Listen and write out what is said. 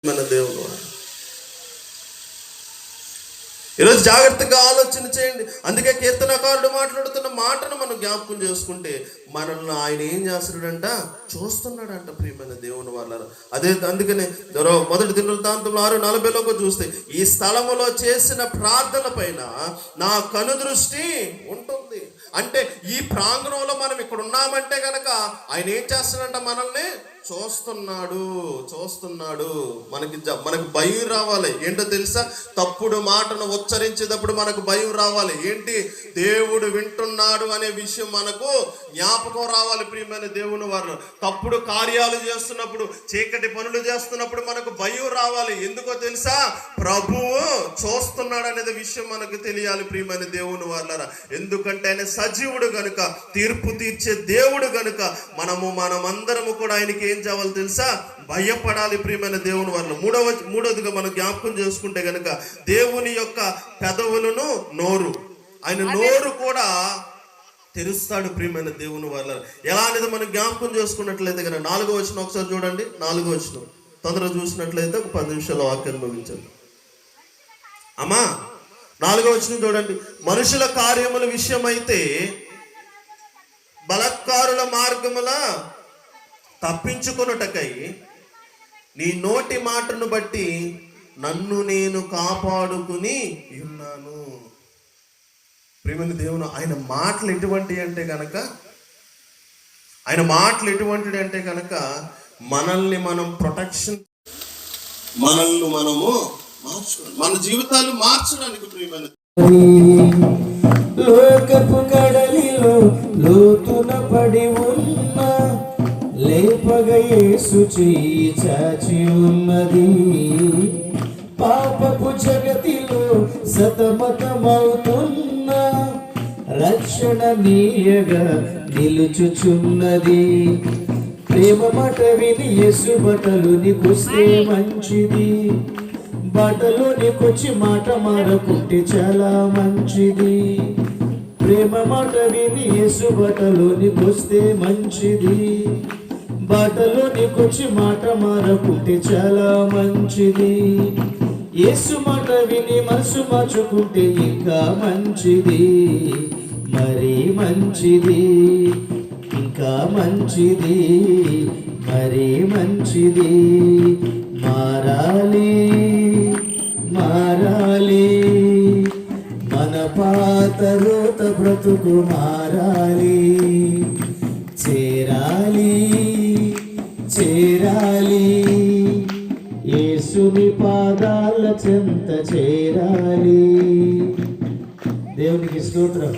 మన దేవుడు ఈరోజు జాగ్రత్తగా ఆలోచన చేయండి. అందుకే కీర్తనకారుడు మాట్లాడుతున్న మాటను మనం జ్ఞాపకం చేసుకుంటే మనల్ని ఆయన ఏం చేస్తున్నాడంట, చూస్తున్నాడంట. ప్రియమైన దేవుని వాళ్ళ అదే అందుకనే మొదటి దినవృత్తాంతంలో 6:40 చూస్తే ఈ స్థలములో చేసిన ప్రార్థన పైన నా కనుదృష్టి ఉంటుంది. అంటే ఈ ప్రాంగణంలో మనం ఇక్కడ ఉన్నామంటే కనుక ఆయన ఏం చేస్తున్నాడంట, మనల్ని చూస్తున్నాడు. మనకు భయం రావాలి. ఏంటో తెలుసా? తప్పుడు మాటను ఉచ్చరించేటప్పుడు మనకు భయం రావాలి. ఏంటి? దేవుడు వింటున్నాడు అనే విషయం మనకు జ్ఞాపకం రావాలి. ప్రియమైన దేవుని వారు తప్పుడు కార్యాలు చేస్తున్నప్పుడు, చీకటి పనులు చేస్తున్నప్పుడు మనకు భయం రావాలి. ఎందుకో తెలుసా? ప్రభువు చూస్తున్నాడు అనేది విషయం మనకు తెలియాలి. ప్రియమైన దేవుని వాళ్ళరా, ఎందుకంటే ఆయన సజీవుడు గనుక, తీర్పు తీర్చే దేవుడు గనుక మనమందరము కూడా ఆయనకి ఏం చేయాలి తెలుసా? భయపడాలి. ప్రియమైన దేవుని వల్ల మూడవదిగా మనం జ్ఞాపకం చేసుకుంటే గనుక దేవుని యొక్క పెదవులను ఆయన నోరు కూడా తెరుస్తాడు. ప్రియమైన దేవుని వల్ల ఎలా అనేది మనం జ్ఞాపకం చేసుకున్నట్లయితే కనుక 4వ వచనం ఒకసారి చూడండి. 4వ వచనం తొందరగా చూసినట్లయితే ఒక 10 నిమిషాల వాక్యాన్ని ముగించండి అమ్మా. 4వ వచనం చూడండి. మనుషుల కార్యముల విషయమైతే బలత్కారుల మార్గముల తప్పించుకొనుటకై నీ నోటి మాటను బట్టి నన్ను నేను కాపాడుకుని ఉన్నాను. ప్రియమైన దేవుని ఆయన మాటలు ఎటువంటివి అంటే కనుక మనల్ని మనం ప్రొటెక్షన్, మనల్ని మనము మార్చుకోవాలి, మన జీవితాలు మార్చడానికి. ప్రియమైన లోకపు కడలిలో లోతున పడి ఉన్న లేపగ యేసు చెయ్యి చాచి ఉన్నది. పాపపు జగతిలో సతమతమవుతున్న రక్షణ నీయగా నిలుచుచున్నది. ప్రేమ మాట విని యేసు బట్టలు నీకొస్తే మంచిది. బట్టలు నీకొచ్చి మాట మారకుంటే చాలా మంచిది. ప్రేమ మాట విని యేసు బట్టలు నీకొస్తే మంచిది. బట్టలు నీకొచ్చి మాట మారకుంటే చాలా మంచిది. యేసు మాట విని మనసు మార్చుకుంటే ఇంకా మంచిది, మరీ మంచిది, ఇంకా మంచిది, మరీ మంచిది. మారాలి మన పాత రోత బ్రతుకు మారాలి. చేరాలి యేసుని పాదాల చెంత చేరాలి. దేవునికి స్తోత్రం.